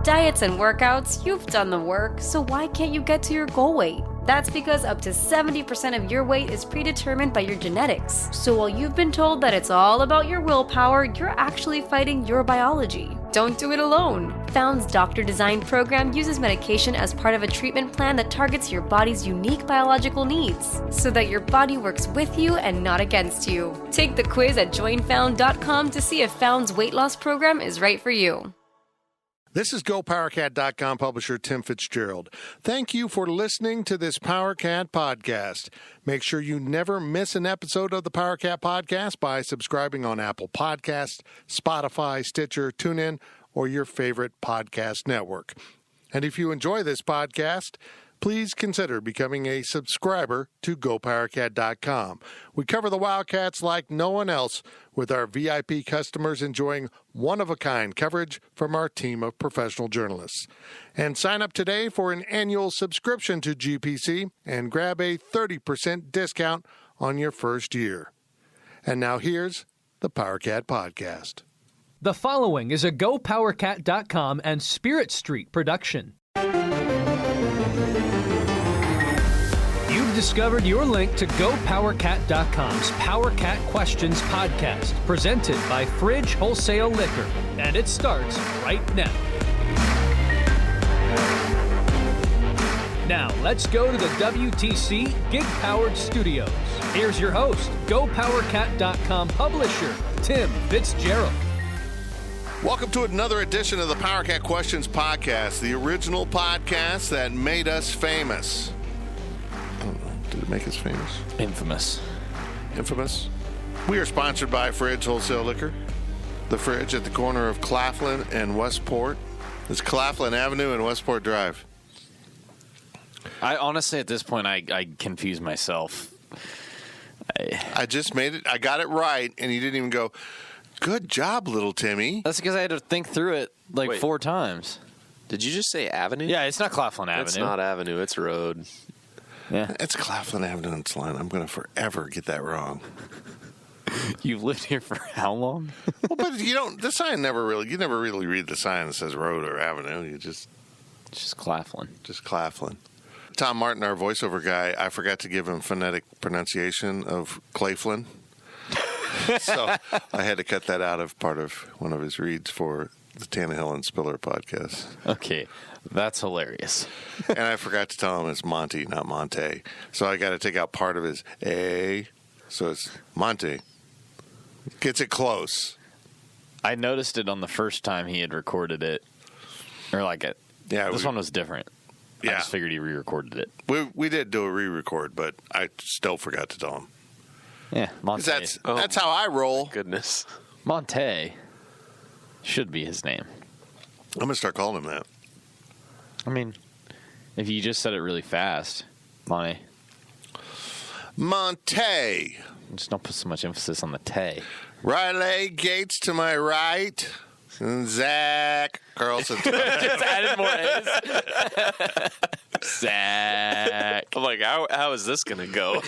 Diets and workouts, you've done the work, so why can't you get to your goal weight? That's because up to 70% of your weight is predetermined by your genetics. So while you've been told that it's all about your willpower, you're actually fighting your biology. Don't do it alone. Found's Doctor Design program uses medication as part of a treatment plan that targets your body's unique biological needs, so that your body works with you and not against you. Take the quiz at joinfound.com to see if Found's weight loss program is right for you. This is GoPowerCat.com publisher Tim Fitzgerald. Thank you for listening to this PowerCat podcast. Make sure you never miss an episode of the PowerCat podcast by subscribing on Apple Podcasts, Spotify, Stitcher, TuneIn, or your favorite podcast network. And if you enjoy this podcast, please consider becoming a subscriber to GoPowerCat.com. We cover the Wildcats like no one else, with our VIP customers enjoying one-of-a-kind coverage from our team of professional journalists. And sign up today for an annual subscription to GPC and grab a 30% discount on your first year. And now here's the PowerCat Podcast. The following is a GoPowerCat.com and Spirit Street production. You've discovered your link to GoPowerCat.com's PowerCat Questions podcast, presented by Fridge Wholesale Liquor, and it starts right now. Now, let's go to the WTC Gig-Powered Studios. Here's your host, GoPowerCat.com publisher, Tim Fitzgerald. Welcome to another edition of the PowerCat Questions podcast, the original podcast that made us famous. I don't know. Did it make us famous? Infamous. Infamous. We are sponsored by Fridge Wholesale Liquor. The Fridge at the corner of Claflin and Westport. It's Claflin Avenue and Westport Drive. I honestly, at this point, I confuse myself. I just made it. I got it right, and you didn't even go, good job, little Timmy. That's because I had to think through it like 4 times. Did you just say Avenue? Yeah, it's not Claflin Avenue. It's not Avenue, it's Road. Yeah, It's Claflin Avenue and Line. I'm going to forever get that wrong. You've lived here for how long? Well, but you don't. The sign never really read the sign that says road or avenue. You just Claflin. Just Claflin. Tom Martin, our voiceover guy, I forgot to give him phonetic pronunciation of Claflin. So I had to cut that out of part of one of his reads for the Tannehill and Spiller podcast. Okay, that's hilarious. And I forgot to tell him it's Monty, not Monte. So I got to take out part of his A. So it's Monte. Gets it close. I noticed it on the first time he had recorded it. Or like it. Yeah, this one was different. Yeah. I just figured he re-recorded it. We did do a re-record, but I still forgot to tell him. Yeah, Monte. That's how I roll. Goodness. Monte should be his name. I'm going to start calling him that. I mean, if you just said it really fast, Monte. Just don't put so much emphasis on the tay. Riley Gates to my right. And Zach Carlson. Just added more A's. Zach. I'm like, how is this going to go?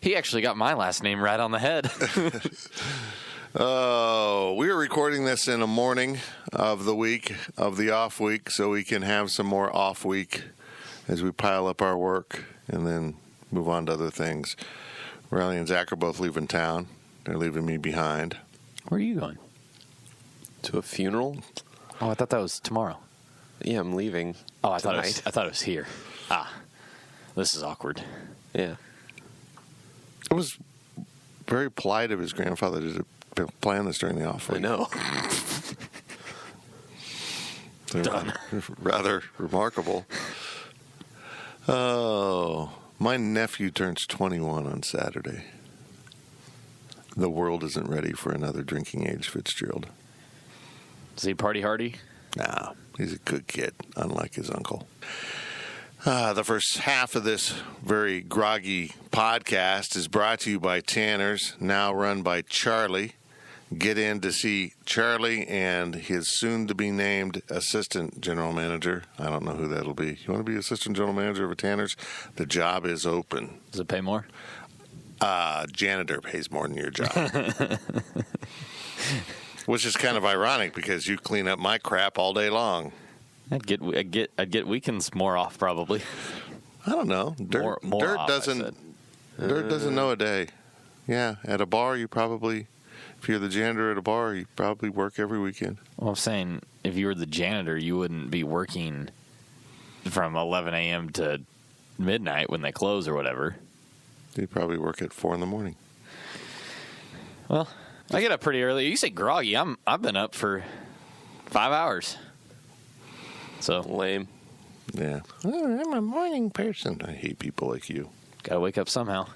He actually got my last name right on the head. Oh, we are recording this in the morning of the week, of the off week, so we can have some more off week as we pile up our work and then move on to other things. Riley and Zach are both leaving town. They're leaving me behind. Where are you going? To a funeral? Oh, I thought that was tomorrow. Yeah, I'm leaving. Oh, I tonight. thought it was here. This is awkward. Yeah. It was very polite of his grandfather to plan this during the off week. I know. Done. Rather remarkable. Oh, my nephew turns 21 on Saturday. The world isn't ready for another drinking age Fitzgerald. Is he party hardy? Nah, he's a good kid, unlike his uncle. The first half of this very groggy podcast is brought to you by Tanner's, now run by Charlie. Get in to see Charlie and his soon-to-be-named assistant general manager. I don't know who that'll be. You want to be assistant general manager of a Tanner's? The job is open. Does it pay more? Janitor pays more than your job. Which is kind of ironic because you clean up my crap all day long. I'd get weekends more off probably. I don't know. Dirt off, doesn't know a day. Yeah, at a bar you probably, if you're the janitor at a bar, you probably work every weekend. Well, I'm saying if you were the janitor, you wouldn't be working from 11 a.m. to midnight when they close or whatever. You'd probably work at 4 a.m. Well, I get up pretty early. You say groggy. I've been up for 5 hours. So Lame. Yeah. I'm a morning person. I hate people like you. gotta wake up somehow.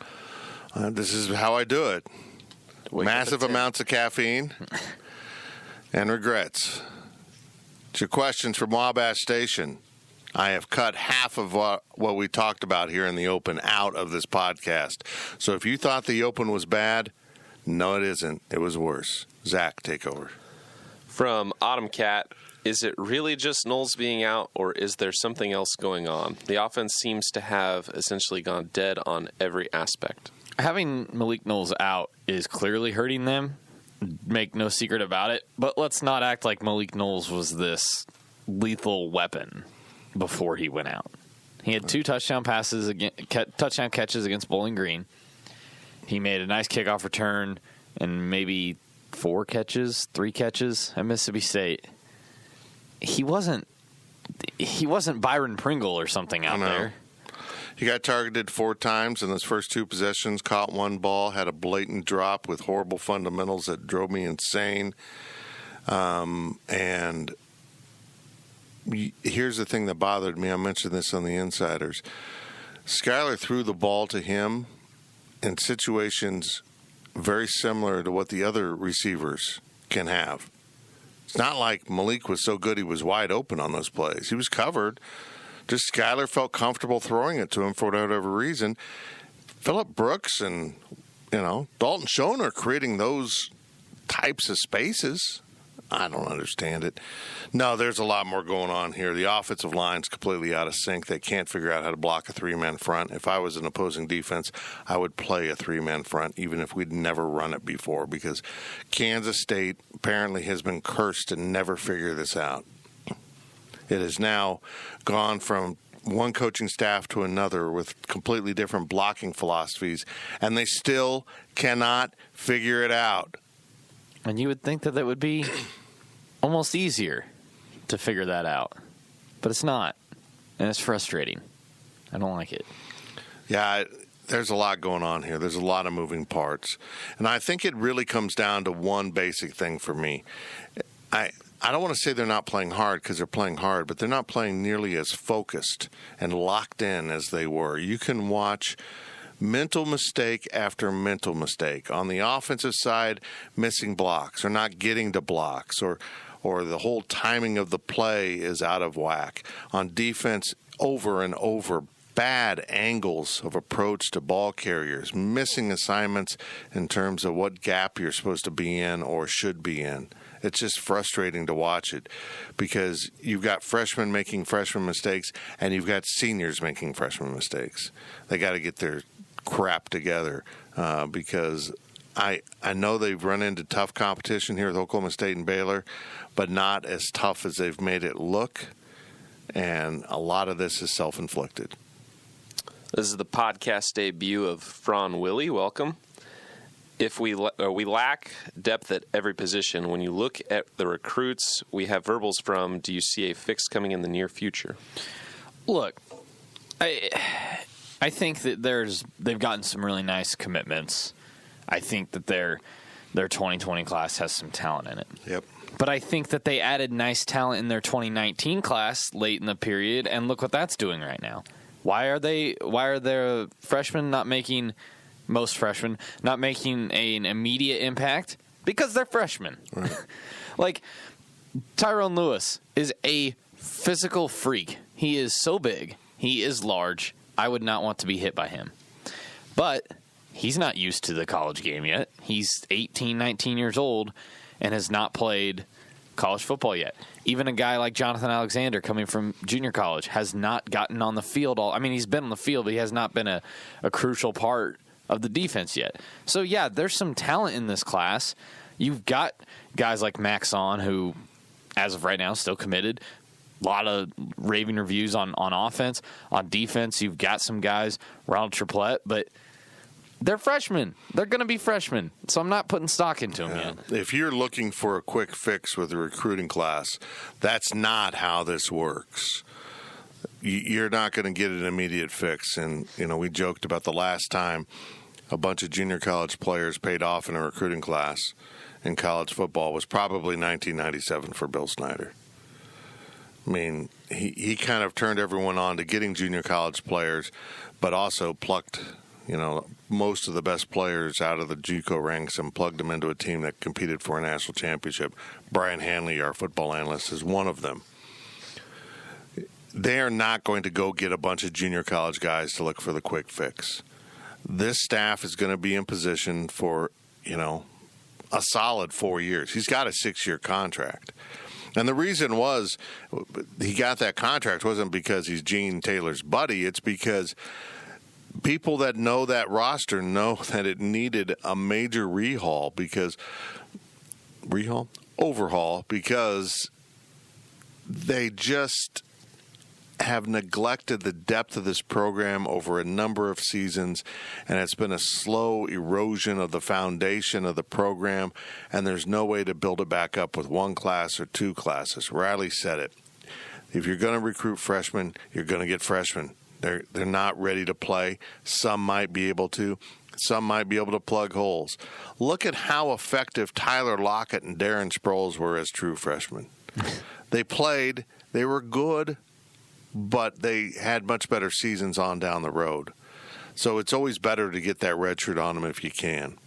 This is how I do it. Massive amounts of caffeine and regrets. To questions from Wabash Station. I have cut half of what we talked about here in the Open out of this podcast. So if you thought the Open was bad, no, it isn't. It was worse. Zach, take over. From Autumn Cat, is it really just Knowles being out, or is there something else going on? The offense seems to have essentially gone dead on every aspect. Having Malik Knowles out is clearly hurting them. Make no secret about it. But let's not act like Malik Knowles was this lethal weapon before he went out. He had 2 touchdown catches against Bowling Green. He made a nice kickoff return and maybe 3 catches at Mississippi State. He wasn't Byron Pringle or something out there. He got targeted 4 times in those first 2 possessions, caught 1 ball, had a blatant drop with horrible fundamentals that drove me insane. And here's the thing that bothered me. I mentioned this on the Insiders. Skyler threw the ball to him in situations very similar to what the other receivers can have. It's not like Malik was so good he was wide open on those plays. He was covered. Just Skyler felt comfortable throwing it to him for whatever reason. Phillip Brooks and, Dalton Schoen are creating those types of spaces. I don't understand it. No, there's a lot more going on here. The offensive line's completely out of sync. They can't figure out how to block a 3-man front. If I was an opposing defense, I would play a 3-man front, even if we'd never run it before, because Kansas State apparently has been cursed to never figure this out. It has now gone from one coaching staff to another with completely different blocking philosophies, and they still cannot figure it out. And you would think that would be almost easier to figure that out. But it's not. And it's frustrating. I don't like it. Yeah, there's a lot going on here. There's a lot of moving parts. And I think it really comes down to one basic thing for me. I don't want to say they're not playing hard, because they're playing hard, but they're not playing nearly as focused and locked in as they were. You can watch mental mistake after mental mistake. On the offensive side, missing blocks or not getting to blocks, or the whole timing of the play is out of whack. On defense, over and over, bad angles of approach to ball carriers, missing assignments in terms of what gap you're supposed to be in or should be in. It's just frustrating to watch it, because you've got freshmen making freshman mistakes and you've got seniors making freshman mistakes. They got to get their crap together, because I know they've run into tough competition here with Oklahoma State and Baylor, but not as tough as they've made it look, and a lot of this is self-inflicted. This is the podcast debut of Fron Willie. Welcome. If we lack depth at every position, when you look at the recruits we have verbals from, do you see a fix coming in the near future? Look, I think that they've gotten some really nice commitments. I think that their 2020 class has some talent in it. Yep. But I think that they added nice talent in their 2019 class late in the period, and look what that's doing right now. Why are their freshmen not making? Most freshmen not making an immediate impact? Because they're freshmen. Right. Like, Tyrone Lewis is a physical freak. He is so big. He is large. I would not want to be hit by him. But he's not used to the college game yet. He's 18, 19 years old and has not played college football yet. Even a guy like Jonathan Alexander coming from junior college has not gotten on the field. He's been on the field, but he has not been a crucial part of the defense yet. So, yeah, there's some talent in this class, You've got guys like Maxon, who, as of right now, is still committed. A lot of raving reviews on offense. On defense, you've got some guys, Ronald Triplett, but they're freshmen. They're going to be freshmen, so I'm not putting stock into them yet. If you're looking for a quick fix with a recruiting class, that's not how this works. You're not going to get an immediate fix. And, we joked about the last time a bunch of junior college players paid off in a recruiting class in college football was probably 1997 for Bill Snyder. I mean, he kind of turned everyone on to getting junior college players, but also plucked, most of the best players out of the JUCO ranks and plugged them into a team that competed for a national championship. Brian Hanley, our football analyst, is one of them. They are not going to go get a bunch of junior college guys to look for the quick fix. This staff is going to be in position for, a solid 4 years. He's got a 6-year contract. And the reason was he got that contract wasn't because he's Gene Taylor's buddy. It's because people that know that roster know that it needed a major overhaul because they just have neglected the depth of this program over a number of seasons, and it's been a slow erosion of the foundation of the program, and there's no way to build it back up with one class or two classes. Riley said it. If you're going to recruit freshmen, you're going to get freshmen. They're not ready to play. Some might be able to. Some might be able to plug holes. Look at how effective Tyler Lockett and Darren Sproles were as true freshmen. They played. They were good, but they had much better seasons on down the road. So it's always better to get that red shirt on them if you can.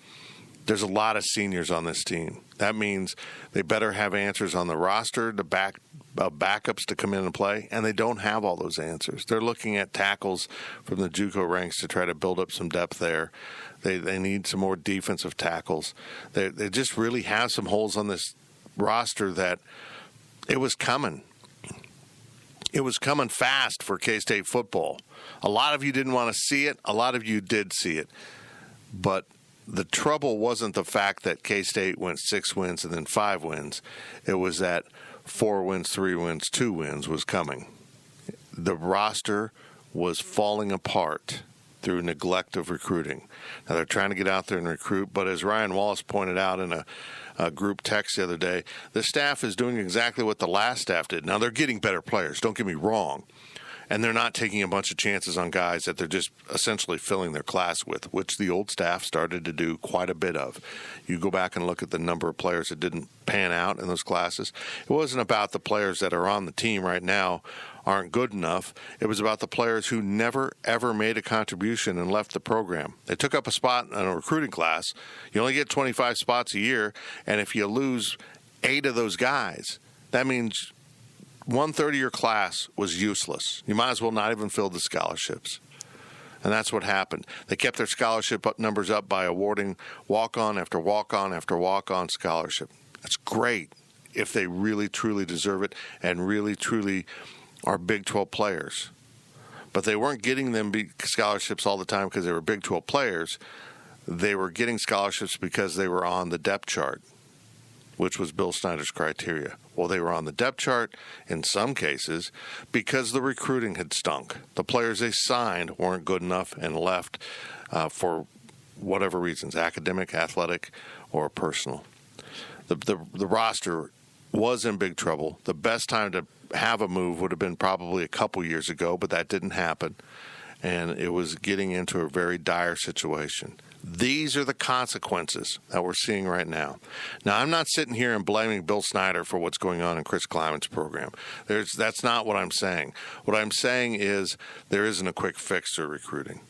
There's a lot of seniors on this team. That means they better have answers on the roster to backups to come in and play, and they don't have all those answers. They're looking at tackles from the JUCO ranks to try to build up some depth there. They need some more defensive tackles. They just really have some holes on this roster that it was coming. It was coming fast for K-State football. A lot of you didn't want to see it. A lot of you did see it. But the trouble wasn't the fact that K-State went 6 wins and then 5 wins. It was that 4 wins, 3 wins, 2 wins was coming. The roster was falling apart through neglect of recruiting. Now they're trying to get out there and recruit, but as Ryan Wallace pointed out in a group text the other day, the staff is doing exactly what the last staff did. Now they're getting better players, don't get me wrong. And they're not taking a bunch of chances on guys that they're just essentially filling their class with, which the old staff started to do quite a bit of. You go back and look at the number of players that didn't pan out in those classes. It wasn't about the players that are on the team right now aren't good enough. It was about the players who never, ever made a contribution and left the program. They took up a spot in a recruiting class. You only get 25 spots a year, and if you lose 8 of those guys, that means 1/3 of your class was useless. You might as well not even fill the scholarships. And that's what happened. They kept their scholarship numbers up by awarding walk-on after walk-on after walk-on scholarship. That's great if they really, truly deserve it and really, truly are Big 12 players. But they weren't getting them scholarships all the time because they were Big 12 players. They were getting scholarships because they were on the depth chart, which was Bill Snyder's criteria. Well, they were on the depth chart in some cases because the recruiting had stunk. The players they signed weren't good enough and left for whatever reasons, academic, athletic, or personal. The roster was in big trouble. The best time to have a move would have been probably a couple years ago, but that didn't happen. And it was getting into a very dire situation. These are the consequences that we're seeing right now. Now, I'm not sitting here and blaming Bill Snyder for what's going on in Chris Kleiman's program. That's not what I'm saying. What I'm saying is there isn't a quick fix to recruiting.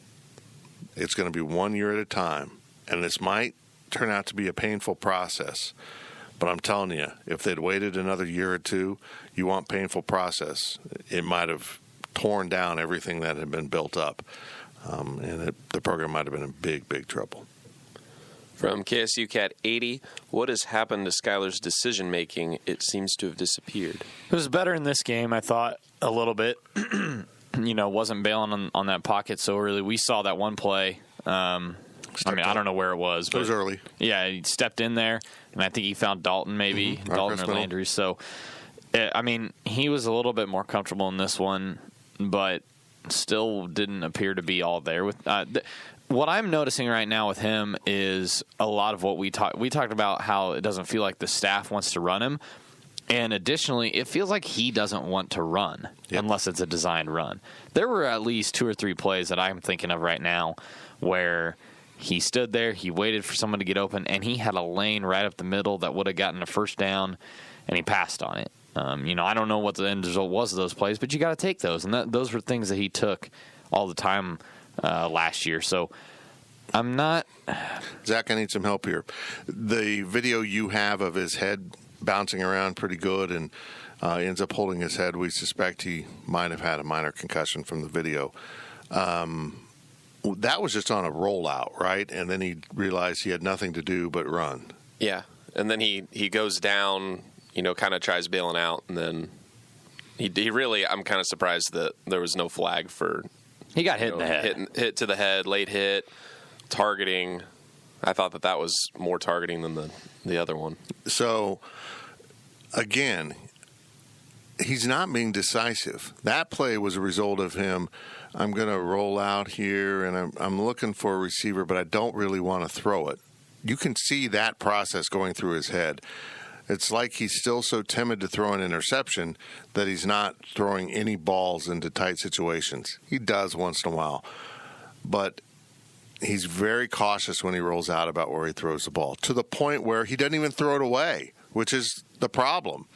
It's going to be 1 year at a time, and this might turn out to be a painful process. But I'm telling you, if they'd waited another year or two, you want painful process. It might have torn down everything that had been built up. The program might have been in big, big trouble. From KSU Cat 80, what has happened to Skyler's decision-making? It seems to have disappeared. It was better in this game, I thought, a little bit. Wasn't bailing on that pocket so early. We saw that one play. I mean, I don't know where it was. But it was early. Yeah, he stepped in there, and I think he found Dalton maybe, Dalton or Landry. So, I mean, he was a little bit more comfortable in this one, but still didn't appear to be all there. With what I'm noticing right now with him is a lot of what we talked about, how it doesn't feel like the staff wants to run him. And additionally, it feels like he doesn't want to run unless it's a designed run. There were at least 2 or 3 plays that I'm thinking of right now where he stood there, he waited for someone to get open, and he had a lane right up the middle that would have gotten a first down, and he passed on it. I don't know what the end result was of those plays, but you got to take those. And those were things that he took all the time last year. So I'm not... Zach, I need some help here. The video you have of his head bouncing around pretty good and ends up holding his head. We suspect he might have had a minor concussion from the video. That was just on a rollout, right? And then he realized he had nothing to do but run. Yeah, and then he goes down, kind of tries bailing out, and then he really, I'm kind of surprised that there was no flag for... He got hit in the head. Hit to the head, late hit, targeting. I thought that was more targeting than the other one. So, again, he's not being decisive. That play was a result of him, I'm going to roll out here, and I'm looking for a receiver, but I don't really want to throw it. You can see that process going through his head. It's like he's still so timid to throw an interception that he's not throwing any balls into tight situations. He does once in a while. But he's very cautious when he rolls out about where he throws the ball, to the point where he doesn't even throw it away, which is the problem.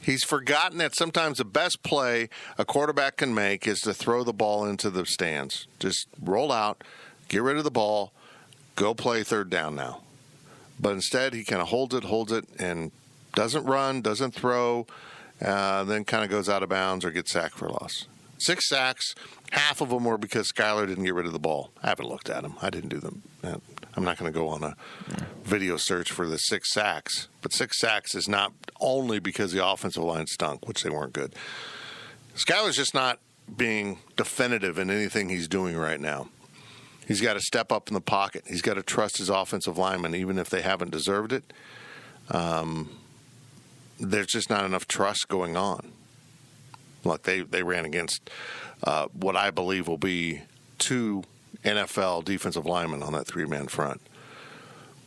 He's forgotten that sometimes the best play a quarterback can make is to throw the ball into the stands. Just roll out, get rid of the ball, go play third down now. But instead, he kind of holds it, and doesn't run, doesn't throw, then kind of goes out of bounds or gets sacked for a loss. 6 sacks, half of them were because Skyler didn't get rid of the ball. I haven't looked at them. I didn't do them. I'm not going to go on a video search for the 6 sacks. But 6 sacks is not only because the offensive line stunk, which they weren't good. Skyler's just not being definitive in anything he's doing right now. He's got to step up in the pocket. He's got to trust his offensive linemen, even if they haven't deserved it. There's just not enough trust going on. Look, they ran against what I believe will be 2 NFL defensive linemen on that 3-man front,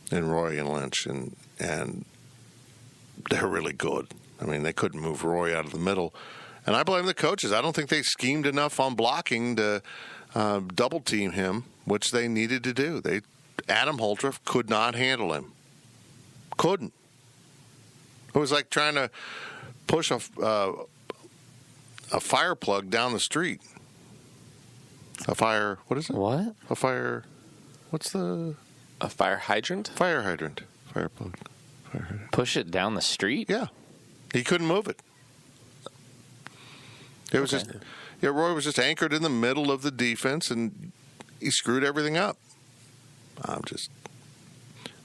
in Roy and Lynch, and they're really good. I mean, they couldn't move Roy out of the middle. And I blame the coaches. I don't think they schemed enough on blocking to double team him, which they needed to do. Adam Holtroff could not handle him. Couldn't. It was like trying to push a fire plug down the street. A fire, what is it? What? A fire, what's the... A fire hydrant? Fire hydrant. Fire plug. Fire hydrant. Push it down the street? Yeah. He couldn't move it. It was just... Yeah, Roy was just anchored in the middle of the defense, and he screwed everything up.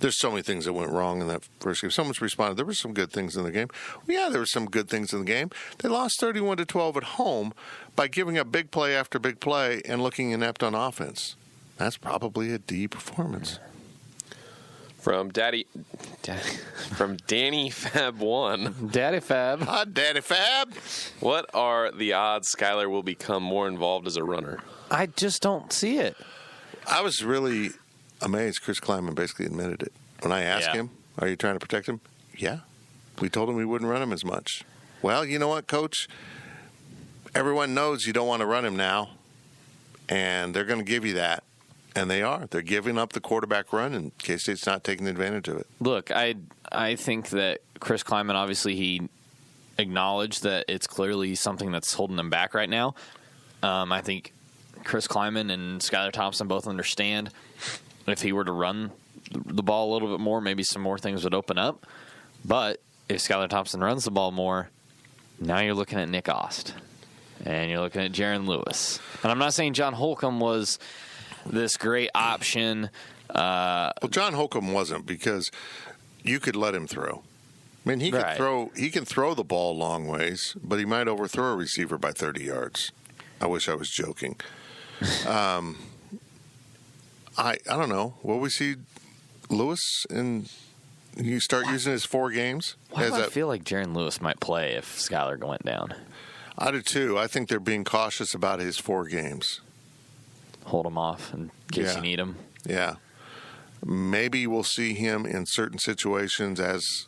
There's so many things that went wrong in that first game. Someone's responded, there were some good things in the game. Well, yeah, there were some good things in the game. They lost 31-12 at home by giving up big play after big play and looking inept on offense. That's probably a D performance. From Danny Fab 1. Daddy Fab. Hi, Daddy Fab. What are the odds Skyler will become more involved as a runner? I just don't see it. I was really amazed. Chris Kleiman basically admitted it. When I asked him, are you trying to protect him? Yeah. We told him we wouldn't run him as much. Well, you know what, Coach? Everyone knows you don't want to run him now, and they're going to give you that. And they are. They're giving up the quarterback run, and K-State's not taking advantage of it. Look, I think that Chris Kleiman, obviously, he acknowledged that it's clearly something that's holding him back right now. I think Chris Kleiman and Skylar Thompson both understand if he were to run the ball a little bit more, maybe some more things would open up. But if Skylar Thompson runs the ball more, now you're looking at Nick Ost, and you're looking at Jaron Lewis. And I'm not saying John Holcomb was this great option. Well, John Holcomb wasn't, because you could let him throw. I mean, he could throw. He can throw the ball long ways, but he might overthrow a receiver by 30 yards. I wish I was joking. I don't know. Will we see Lewis and you start using his 4 games? Why do I feel like Jaron Lewis might play if Skyler went down? I do too. I think they're being cautious about his 4 games. Hold him off in case you need him. Yeah. Maybe we'll see him in certain situations as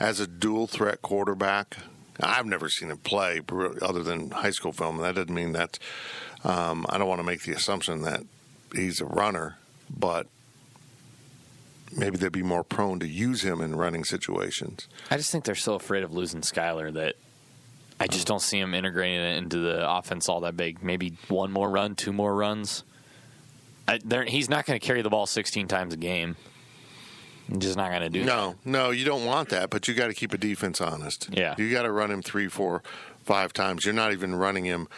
a dual threat quarterback. I've never seen him play other than high school film, and that doesn't mean that I don't want to make the assumption that he's a runner, but maybe they'd be more prone to use him in running situations. I just think they're so afraid of losing Skyler that I just don't see him integrating it into the offense all that big. Maybe 1 more run, 2 more runs. He's not going to carry the ball 16 times a game. I'm just not going to do that. No, you don't want that, but you got to keep a defense honest. Yeah. You got to run him 3, 4, 5 times. You're not even running him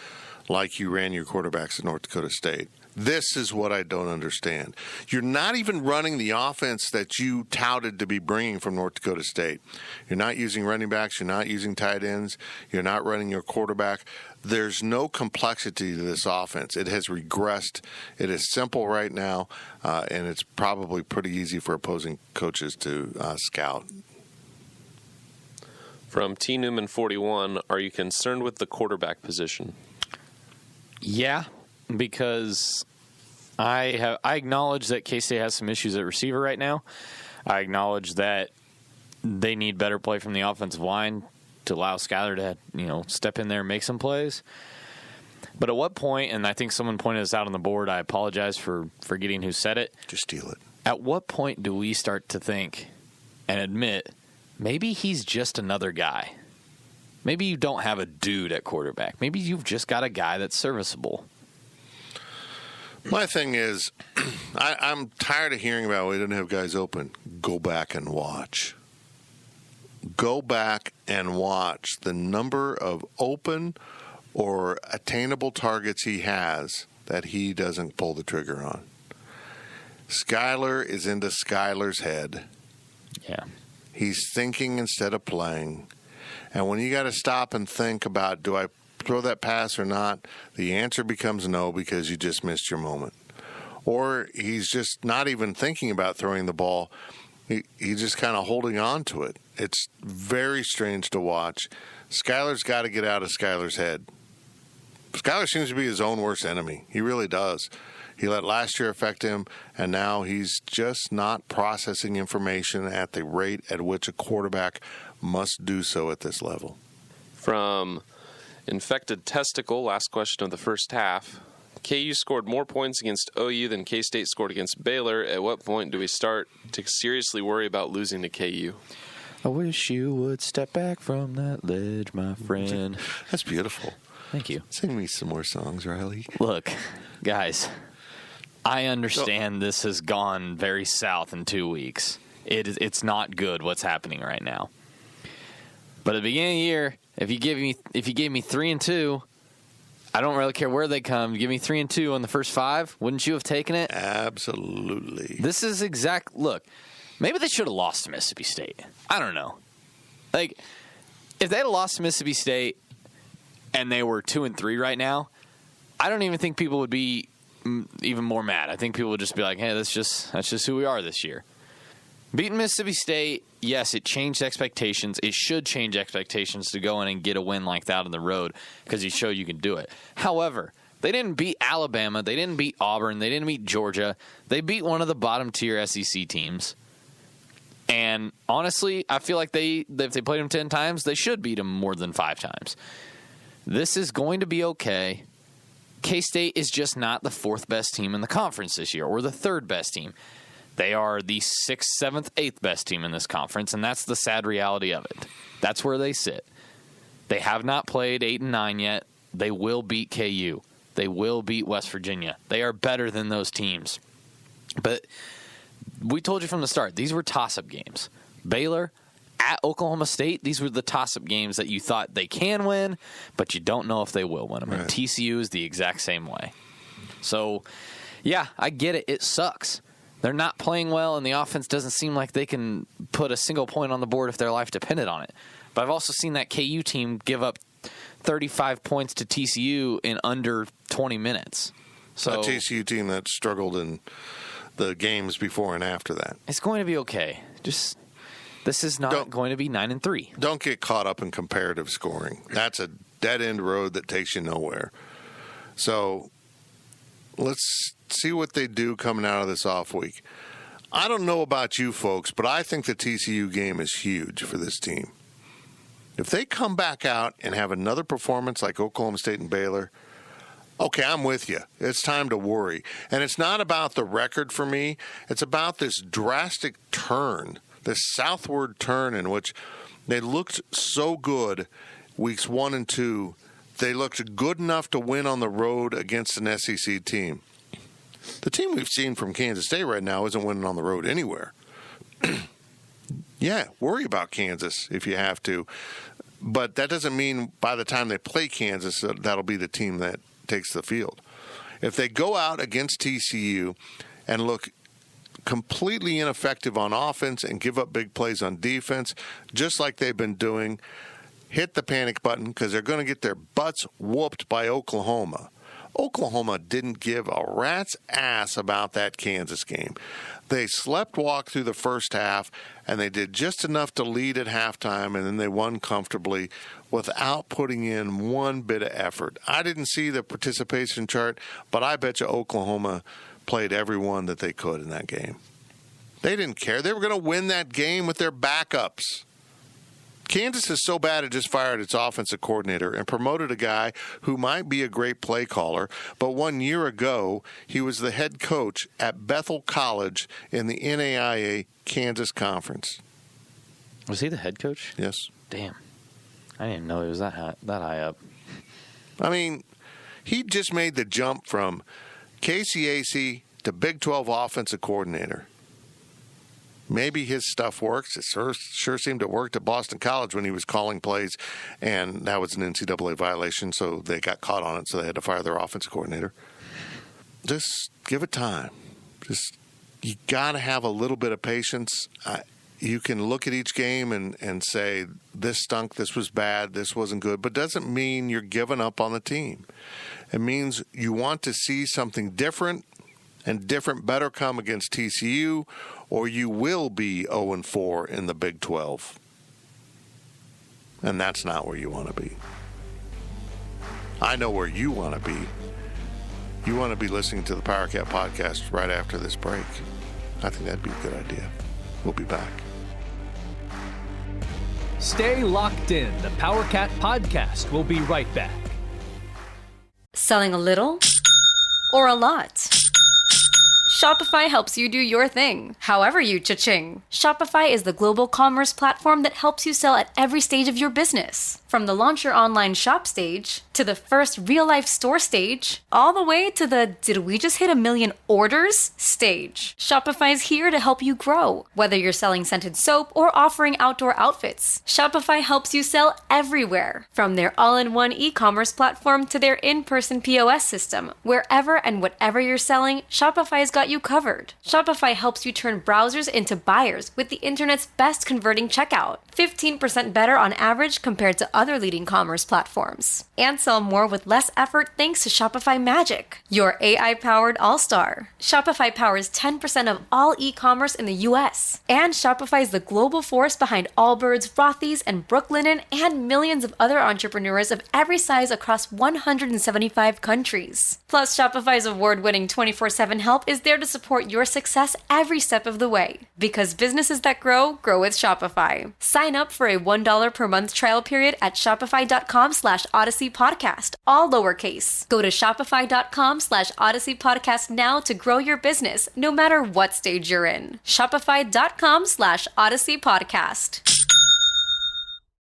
like you ran your quarterbacks at North Dakota State. This is what I don't understand. You're not even running the offense that you touted to be bringing from North Dakota State. You're not using running backs. You're not using tight ends. You're not running your quarterback. There's no complexity to this offense. It has regressed. It is simple right now, and it's probably pretty easy for opposing coaches to scout. From T. Newman 41, are you concerned with the quarterback position? Yeah, because I acknowledge that K-State has some issues at receiver right now. I acknowledge that they need better play from the offensive line to allow Skyler to, step in there and make some plays. But at what point, and I think someone pointed this out on the board, I apologize for forgetting who said it. Just steal it. At what point do we start to think and admit maybe he's just another guy? Maybe you don't have a dude at quarterback. Maybe you've just got a guy that's serviceable. My thing is, I'm tired of hearing about we didn't have guys open. Go back and watch. Go back and watch the number of open or attainable targets he has that he doesn't pull the trigger on. Skyler is into Skyler's head. Yeah. He's thinking instead of playing. And when you got to stop and think about, do I throw that pass or not, the answer becomes no because you just missed your moment. Or he's just not even thinking about throwing the ball. He's just kind of holding on to it. It's very strange to watch. Skyler's got to get out of Skyler's head. Skyler seems to be his own worst enemy. He really does. He let last year affect him, and now he's just not processing information at the rate at which a quarterback must do so at this level. From Infected Testicle, last question of the first half. KU scored more points against OU than K-State scored against Baylor. At what point do we start to seriously worry about losing to KU? I wish you would step back from that ledge, my friend. That's beautiful. Thank you. Sing me some more songs, Riley. Look, guys, I understand this has gone very south in 2 weeks. It's not good what's happening right now. But at the beginning of the year, if you gave me 3-2, I don't really care where they come. Give me 3-2 on the first 5. Wouldn't you have taken it? Absolutely. This is look, maybe they should have lost to Mississippi State. I don't know. Like, if they had lost to Mississippi State and they were 2-3 right now, I don't even think people would be even more mad. I think people would just be like, hey, that's just who we are this year. Beating Mississippi State, yes, it changed expectations. It should change expectations to go in and get a win like that on the road because you show you can do it. However, they didn't beat Alabama. They didn't beat Auburn. They didn't beat Georgia. They beat one of the bottom-tier SEC teams. And honestly, I feel like if they played them 10 times, they should beat them more than 5 times. This is going to be okay. K-State is just not the 4th best team in the conference this year or the 3rd best team. They are the 6th, 7th, 8th best team in this conference, and that's the sad reality of it. That's where they sit. They have not played 8 and 9 yet. They will beat KU. They will beat West Virginia. They are better than those teams. But we told you from the start, these were toss-up games. Baylor at Oklahoma State, these were the toss-up games that you thought they can win, but you don't know if they will win them. Right. And TCU is the exact same way. So, yeah, I get it. It sucks. They're not playing well, and the offense doesn't seem like they can put a single point on the board if their life depended on it. But I've also seen that KU team give up 35 points to TCU in under 20 minutes. So a TCU team that struggled in the games before and after that. It's going to be okay. This is not going to be 9-3. Don't get caught up in comparative scoring. That's a dead-end road that takes you nowhere. So let's see what they do coming out of this off week. I don't know about you folks, but I think the TCU game is huge for this team. If they come back out and have another performance like Oklahoma State and Baylor, okay, I'm with you. It's time to worry. And it's not about the record for me. It's about this drastic turn, this southward turn in which they looked so good weeks 1 and 2. They looked good enough to win on the road against an SEC team. The team we've seen from Kansas State right now isn't winning on the road anywhere. Yeah, worry about Kansas if you have to. But that doesn't mean by the time they play Kansas, that'll be the team that takes the field. If they go out against TCU and look completely ineffective on offense and give up big plays on defense, just like they've been doing, hit the panic button because they're going to get their butts whooped by Oklahoma. Oklahoma didn't give a rat's ass about that Kansas game. They slept-walked through the first half, and they did just enough to lead at halftime, and then they won comfortably without putting in one bit of effort. I didn't see the participation chart, but I bet you Oklahoma played everyone that they could in that game. They didn't care. They were going to win that game with their backups. Kansas is so bad it just fired its offensive coordinator and promoted a guy who might be a great play caller, but 1 year ago he was the head coach at Bethel College in the NAIA Kansas Conference. Was he the head coach? Yes. Damn. I didn't know he was that high up. I mean, he just made the jump from KCAC to Big 12 offensive coordinator. Maybe his stuff works. It sure seemed to work at Boston College when he was calling plays, and that was an NCAA violation, so they got caught on it, so they had to fire their offensive coordinator. Just give it time. You got to have a little bit of patience. You can look at each game and say, this stunk, this was bad, this wasn't good, but doesn't mean you're giving up on the team. It means you want to see something different, and different better come against TCU, or you will be 0-4 in the Big 12. And that's not where you want to be. I know where you want to be. You want to be listening to the PowerCat podcast right after this break. I think that'd be a good idea. We'll be back. Stay locked in. The PowerCat podcast will be right back. Selling a little or a lot? Shopify helps you do your thing, however you cha-ching. Shopify is the global commerce platform that helps you sell at every stage of your business. From the launch your online shop stage, to the first real-life store stage, all the way to the did we just hit 1 million orders stage. Shopify's here to help you grow. Whether you're selling scented soap or offering outdoor outfits, Shopify helps you sell everywhere. From their all-in-one e-commerce platform to their in-person POS system, wherever and whatever you're selling, Shopify's got you covered. Shopify helps you turn browsers into buyers with the internet's best converting checkout. 15% better on average compared to other leading commerce platforms. And sell more with less effort thanks to Shopify Magic, your AI-powered all-star. Shopify powers 10% of all e-commerce in the US. And Shopify is the global force behind Allbirds, Rothy's, and Brooklinen, and millions of other entrepreneurs of every size across 175 countries. Plus, Shopify's award-winning 24/7 help is there to support your success every step of the way. Because businesses that grow with Shopify. Sign up for a $1 per month trial period at shopify.com/Odyssey Podcast, all lowercase. Go to shopify.com/Odyssey Podcast now to grow your business, no matter what stage you're in. Shopify.com/Odyssey Podcast.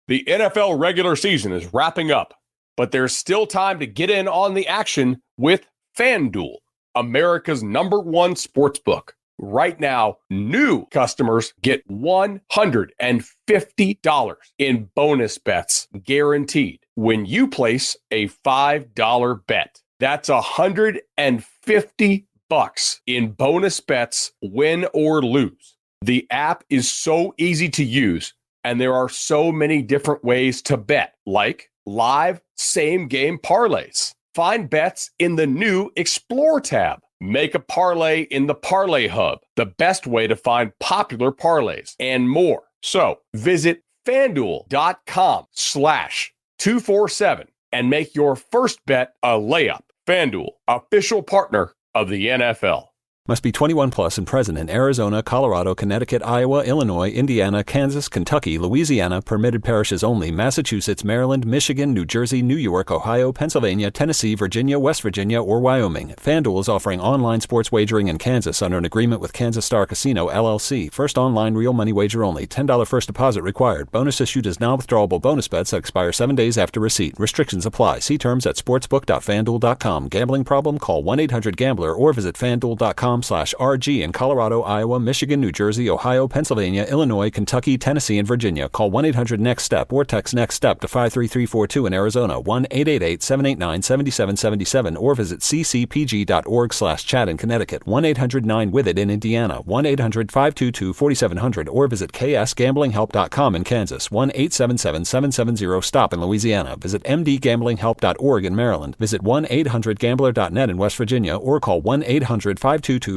The NFL regular season is wrapping up, but there's still time to get in on the action with FanDuel, America's #1 sportsbook. Right now, new customers get $150 in bonus bets guaranteed when you place a $5 bet. That's $150 in bonus bets, win or lose. The app is so easy to use, and there are so many different ways to bet, like live same-game parlays, Find bets in the new Explore tab. Make a parlay in the Parlay Hub, the best way to find popular parlays, and more. So visit FanDuel.com/247 and make your first bet a layup. FanDuel, official partner of the NFL. Must be 21 plus and present in Arizona, Colorado, Connecticut, Iowa, Illinois, Indiana, Kansas, Kentucky, Louisiana, permitted parishes only, Massachusetts, Maryland, Michigan, New Jersey, New York, Ohio, Pennsylvania, Tennessee, Virginia, West Virginia, or Wyoming. FanDuel is offering online sports wagering in Kansas under an agreement with Kansas Star Casino, LLC. First online real money wager only. $10 first deposit required. Bonus issued as non-withdrawable bonus bets that expire 7 days after receipt. Restrictions apply. See terms at sportsbook.fanduel.com. Gambling problem? Call 1-800-GAMBLER or visit fanduel.com/RG in Colorado, Iowa, Michigan, New Jersey, Ohio, Pennsylvania, Illinois, Kentucky, Tennessee, and Virginia. Call 1-800-NEXT-STEP or text NEXT-STEP to 53342 in Arizona, 1-888-789-7777, or visit ccpg.org/chat in Connecticut, 1-800-9-WITH-IT in Indiana, 1-800-522-4700, or visit ksgamblinghelp.com in Kansas, 1-877-770-STOP in Louisiana. Visit mdgamblinghelp.org in Maryland. Visit 1-800-GAMBLER.net in West Virginia, or call 1-800-522-4700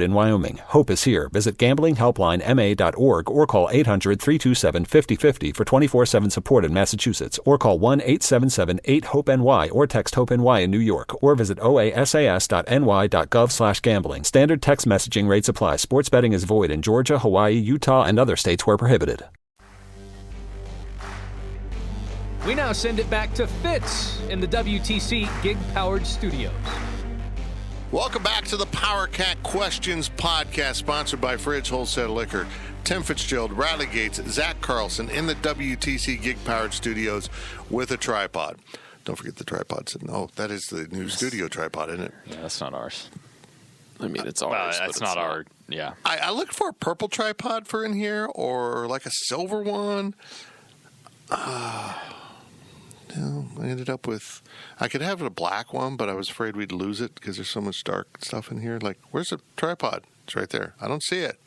in Wyoming. Hope is here. Visit gamblinghelplinema.org or call 800-327-5050 for 24/7 support in Massachusetts, or call 1-877-8-HOPE-NY or text HOPE-NY in New York, or visit oasas.ny.gov/gambling. Standard text messaging rates apply. Sports betting is void in Georgia, Hawaii, Utah, and other states where prohibited. We now send it back to Fitz in the WTC gig-powered studios. Welcome back to the PowerCat Questions podcast, sponsored by Fridge Wholesale Liquor. Tim Fitzgerald, Riley Gates, Zach Carlson in the WTC gig-powered studios with a tripod. Don't forget the tripod. Oh, that is the new studio tripod, isn't it? Yeah, that's not ours. I mean, it's ours. Well, but it's not our. Yeah. I looked for a purple tripod for in here, or like a silver one. No, I ended up with, I could have a black one, but I was afraid we'd lose it because there's so much dark stuff in here. Like, where's the tripod? It's right there. I don't see it.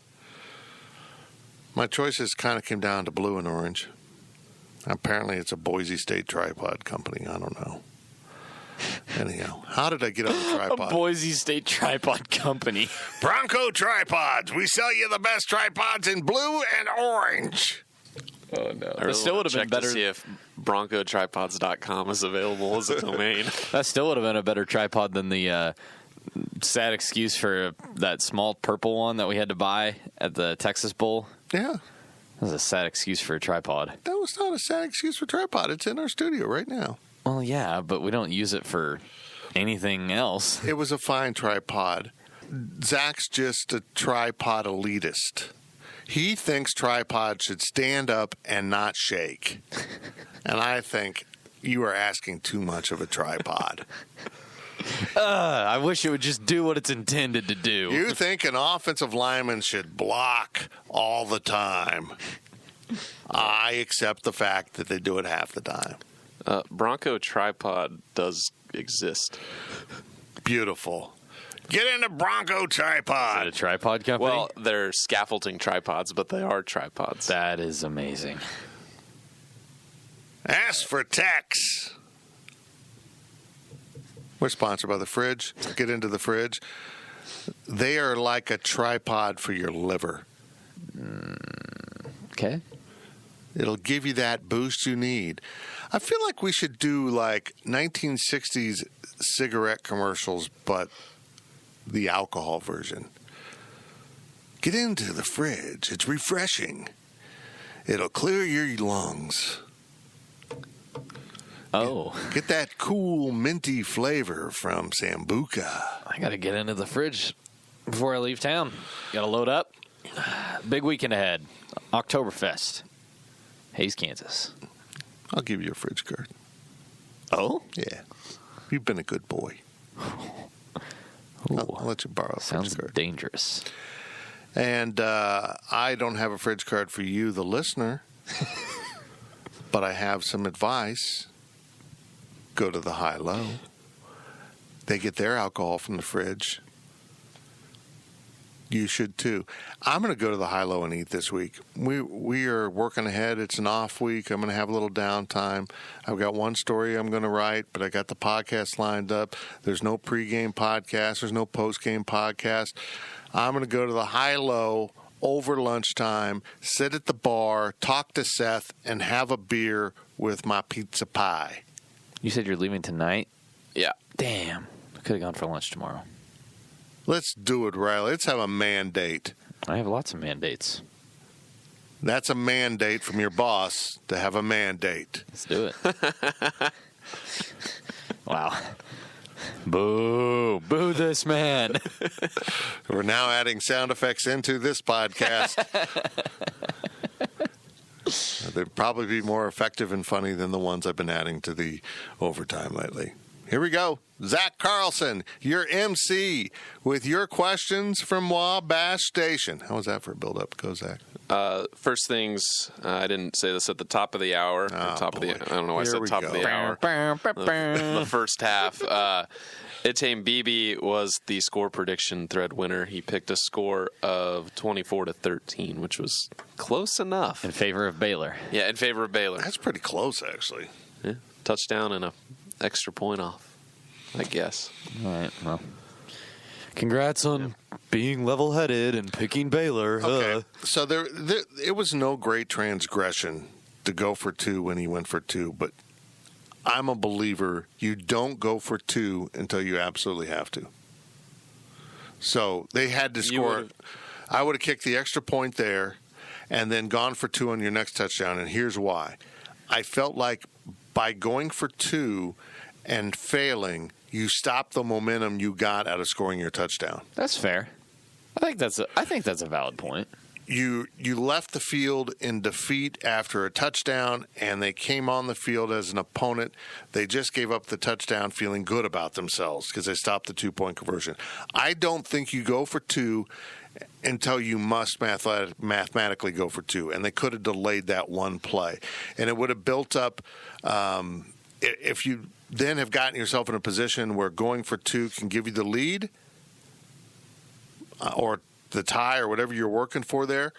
My choices kind of came down to blue and orange. Apparently, it's a Boise State tripod company. I don't know. Anyhow, how did I get on the tripod? A Boise State tripod company. Bronco Tripods. We sell you the best tripods in blue and orange. Oh, no. I It still would have been better to see if BroncoTripods.com is available as a domain. That still would have been a better tripod than the sad excuse for that small purple one that we had to buy at the Texas Bowl. Yeah. That was a sad excuse for a tripod. That was not a sad excuse for tripod. It's in our studio right now. Well, yeah, but we don't use it for anything else. It was a fine tripod. Zach's just a tripod elitist. He thinks tripods should stand up and not shake. And I think you are asking too much of a tripod. I wish it would just do what it's intended to do. You think an offensive lineman should block all the time. I accept the fact that they do it half the time. Bronco Tripod does exist. Beautiful. Get into Bronco Tripod. Is it a tripod company? Well, they're scaffolding tripods, but they are tripods. That is amazing. Ask for Tex. We're sponsored by the Fridge. Get into the Fridge. They are like a tripod for your liver. Okay. It'll give you that boost you need. I feel like we should do like 1960s cigarette commercials, but the alcohol version. Get into the Fridge. It's refreshing. It'll clear your lungs. Oh. Get that cool minty flavor from Sambuca. I got to get into the Fridge before I leave town. Got to load up. Big weekend ahead. Oktoberfest. Hays, Kansas. I'll give you a Fridge card. Oh? Yeah. You've been a good boy. I'll let you borrow a Sounds Fridge card. dangerous. And I don't have a Fridge card for you, the listener, but I have some advice. Go to the high-low. They get their alcohol from the Fridge. You should too. I'm going to go to the high-low and eat this week. We are working ahead. It's an off week. I'm going to have a little downtime. I've got one story I'm going to write, but I got the podcast lined up. There's no pregame podcast. There's no postgame podcast. I'm going to go to the high-low over lunchtime, sit at the bar, talk to Seth, and have a beer with my pizza pie. You said you're leaving tonight? Yeah. Damn. I could have gone for lunch tomorrow. Let's do it, Riley. Let's have a mandate. I have lots of mandates. That's a mandate from your boss to have a mandate. Let's do it. Wow. Boo. Boo this man. We're now adding sound effects into this podcast. They'd probably be more effective and funny than the ones I've been adding to the overtime lately. Here we go. Zach Carlson, your MC, with your questions from Wabash Station. How was that for a build-up? Go, Zach. First things, I didn't say this at the top of the hour. I don't know why I said top of the hour. The first half. Itane Bibi was the score prediction thread winner. He picked a score of 24-13, which was close enough. In favor of Baylor. Yeah, in favor of Baylor. That's pretty close, actually. Yeah. Touchdown and a extra point off, I guess. All right, well. Congrats on being level-headed and picking Baylor. Okay, so there, it was no great transgression to go for 2 when he went for 2, but I'm a believer you don't go for 2 until you absolutely have to. So they had to score. I would have kicked the extra point there and then gone for 2 on your next touchdown, and here's why. I felt like by going for 2 and failing, you stop the momentum you got out of scoring your touchdown. That's fair. I think that's a valid point. You left the field in defeat after a touchdown, and they came on the field as an opponent. They just gave up the touchdown feeling good about themselves because they stopped the 2-point conversion. I don't think you go for 2 until you must mathematically go for 2, and they could have delayed that one play. And it would have built up if you then have gotten yourself in a position where going for 2 can give you the lead or the tie or whatever you're working for there,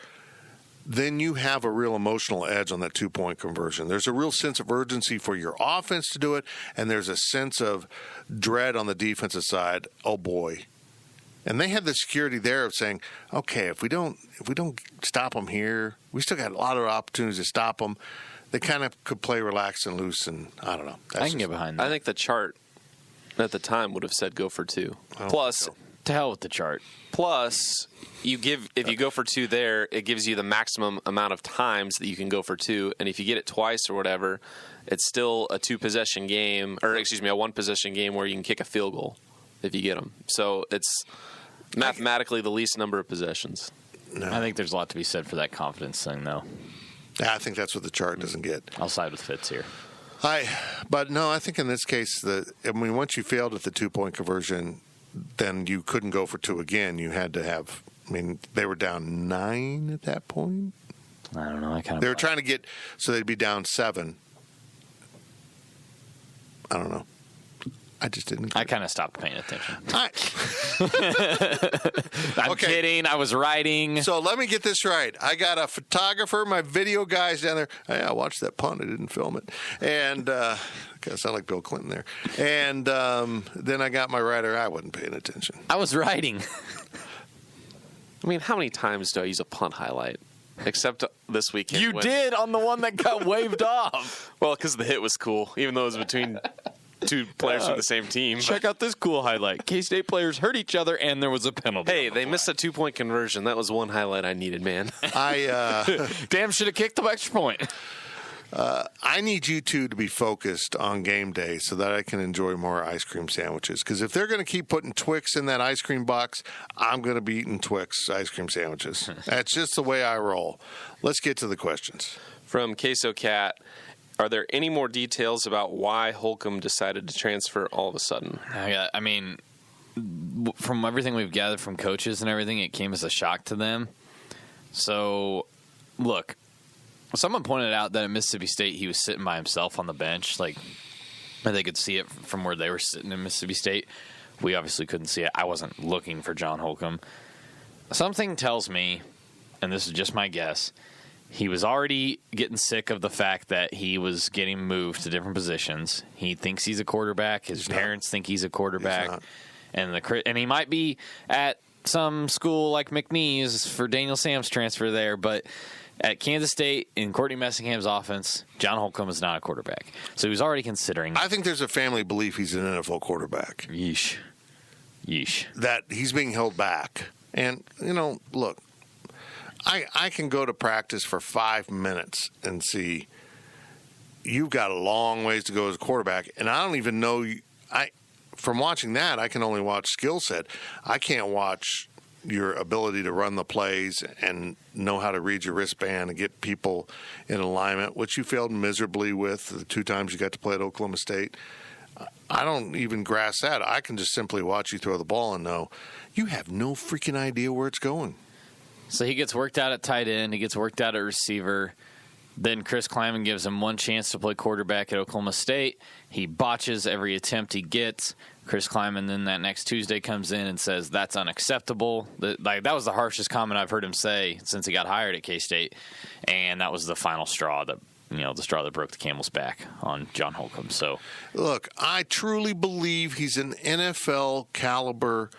then you have a real emotional edge on that 2-point conversion. There's a real sense of urgency for your offense to do it, and there's a sense of dread on the defensive side. Oh, boy. And they had the security there of saying, okay, if we don't stop them here, we still got a lot of opportunities to stop them. They kind of could play relaxed and loose, and I don't know. I can get behind that. I think the chart at the time would have said go for 2. Plus, to hell with the chart. Plus, if you go for 2 there, it gives you the maximum amount of times that you can go for 2, and if you get it twice or whatever, it's still a 2-possession game, or a 1-possession game where you can kick a field goal if you get them. So it's mathematically the least number of possessions. No. I think there's a lot to be said for that confidence thing, though. Yeah, I think that's what the chart doesn't get. I'll side with Fitz here. But no, I think in this case, once you failed at the 2-point conversion, then you couldn't go for 2 again. You had to have. They were down 9 at that point. I don't know. They were trying to get so they'd be down 7. I don't know. I just didn't. I kind of stopped paying attention. I'm kidding. I was writing. So let me get this right. I got a photographer, my video guys down there. Hey, I watched that punt. I didn't film it. And I sound like Bill Clinton there. And then I got my writer. I wasn't paying attention. I was writing. How many times do I use a punt highlight? Except this weekend. You did on the one that got waved off. Well, because the hit was cool, even though it was between 2 players from the same team. Check out this cool highlight. K-State players hurt each other, and there was a penalty. Hey, they missed a 2-point conversion. That was one highlight I needed, man. Damn, should have kicked the extra point. I need you two to be focused on game day so that I can enjoy more ice cream sandwiches. Because if they're going to keep putting Twix in that ice cream box, I'm going to be eating Twix ice cream sandwiches. That's just the way I roll. Let's get to the questions. From Queso Cat, are there any more details about why Holcomb decided to transfer all of a sudden? I mean, from everything we've gathered from coaches and everything, it came as a shock to them. So, look. Someone pointed out that at Mississippi State he was sitting by himself on the bench. Like, they could see it from where they were sitting in Mississippi State. We obviously couldn't see it. I wasn't looking for John Holcomb. Something tells me, and this is just my guess, he was already getting sick of the fact that he was getting moved to different positions. He thinks he's a quarterback. His parents think he's a quarterback. And he might be at some school like McNeese for Daniel Sam's transfer there, but at Kansas State, in Courtney Messingham's offense, John Holcomb is not a quarterback. So he was already considering. I think there's a family belief he's an NFL quarterback. Yeesh. That he's being held back. And, look, I can go to practice for 5 minutes and see you've got a long ways to go as a quarterback. And I don't even know from watching that, I can only watch skill set. I can't watch your ability to run the plays and know how to read your wristband and get people in alignment, which you failed miserably with the 2 times you got to play at Oklahoma State. I don't even grasp that. I can just simply watch you throw the ball and know you have no freaking idea where it's going. So he gets worked out at tight end. He gets worked out at receiver. Then Chris Kleiman gives him one chance to play quarterback at Oklahoma State. He botches every attempt he gets. Chris Kleiman then that next Tuesday comes in and says that's unacceptable. That was the harshest comment I've heard him say since he got hired at K-State, and that was the final straw that the straw that broke the camel's back on John Holcomb. So, look, I truly believe he's an NFL caliber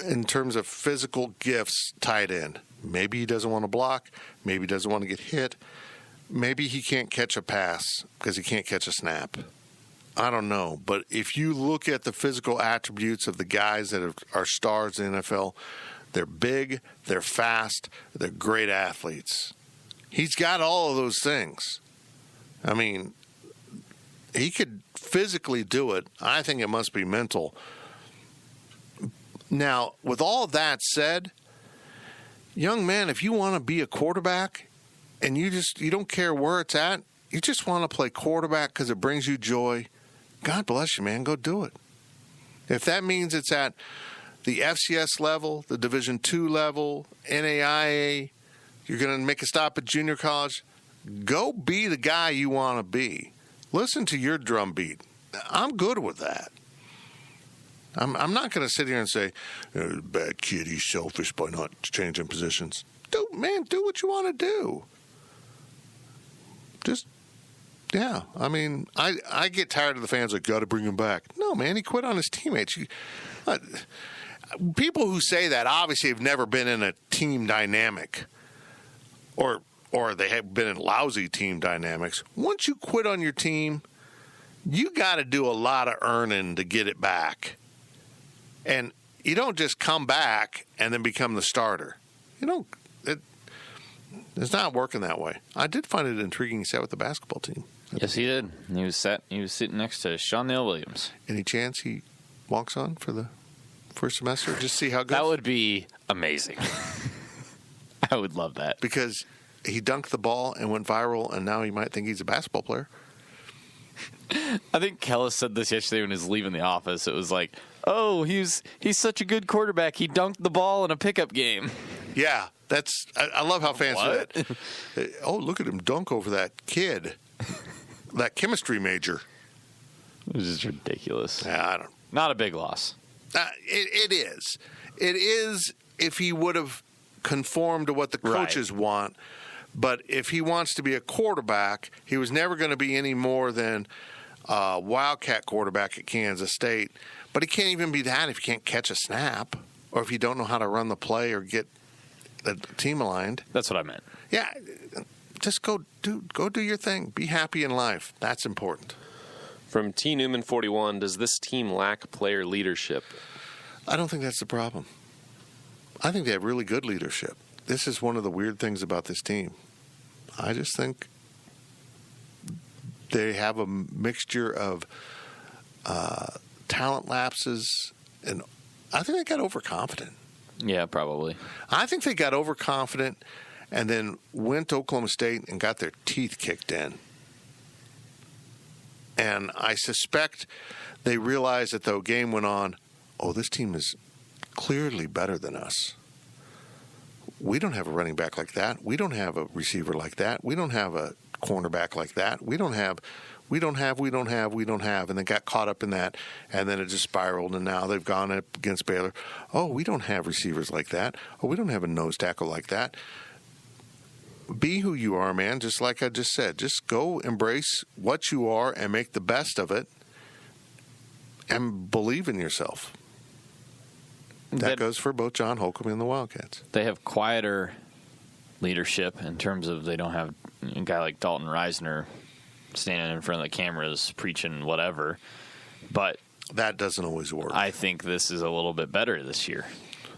in terms of physical gifts tight end. Maybe he doesn't want to block. Maybe he doesn't want to get hit. Maybe he can't catch a pass because he can't catch a snap. I don't know. But if you look at the physical attributes of the guys that are stars in the NFL, they're big, they're fast, they're great athletes. He's got all of those things. I mean, he could physically do it. I think it must be mental. Now, with all that said, young man, if you want to be a quarterback and you don't care where it's at, you just want to play quarterback because it brings you joy, God bless you, man. Go do it. If that means it's at the FCS level, the Division II level, NAIA, you're going to make a stop at junior college, go be the guy you want to be. Listen to your drum beat. I'm good with that. I'm not going to sit here and say, bad kid, he's selfish by not changing positions. Do what you want to do. I mean, I get tired of the fans like, got to bring him back. No, man, he quit on his teammates. People who say that obviously have never been in a team dynamic or they have been in lousy team dynamics. Once you quit on your team, you got to do a lot of earning to get it back. And you don't just come back and then become the starter. It's not working that way. I did find it intriguing he sat with the basketball team. Yes, he did. He was sitting next to Shawnell Williams. Any chance he walks on for the first semester? Just see how it goes? That would be amazing. I would love that. Because he dunked the ball and went viral, and now he might think he's a basketball player. I think Kellis said this yesterday when he was leaving the office. It was like, oh, he's such a good quarterback. He dunked the ball in a pickup game. Yeah, I love how fans do that. Oh, look at him dunk over that kid, that chemistry major. It was just ridiculous. Yeah, Not a big loss. It is. It is if he would have conformed to what the coaches want. But if he wants to be a quarterback, he was never going to be any more than a Wildcat quarterback at Kansas State. But he can't even be that if he can't catch a snap or if you don't know how to run the play or get the team aligned. That's what I meant. Yeah, just go do your thing. Be happy in life. That's important. From T. Newman 41, does this team lack player leadership? I don't think that's the problem. I think they have really good leadership. This is one of the weird things about this team. I just think they have a mixture of talent lapses, and I think they got overconfident. Yeah, probably. I think they got overconfident and then went to Oklahoma State and got their teeth kicked in. And I suspect they realized that the game went on, this team is clearly better than us. We don't have a running back like that. We don't have a receiver like that. We don't have a cornerback like that. We We don't have, and they got caught up in that, and then it just spiraled, and now they've gone up against Baylor. Oh, we don't have receivers like that. Oh, we don't have a nose tackle like that. Be who you are, man, just like I just said. Just go embrace what you are and make the best of it, and believe in yourself. That goes for both John Holcomb and the Wildcats. They have quieter leadership in terms of they don't have a guy like Dalton Reisner standing in front of the cameras preaching whatever, but that doesn't always work. I think this is a little bit better this year.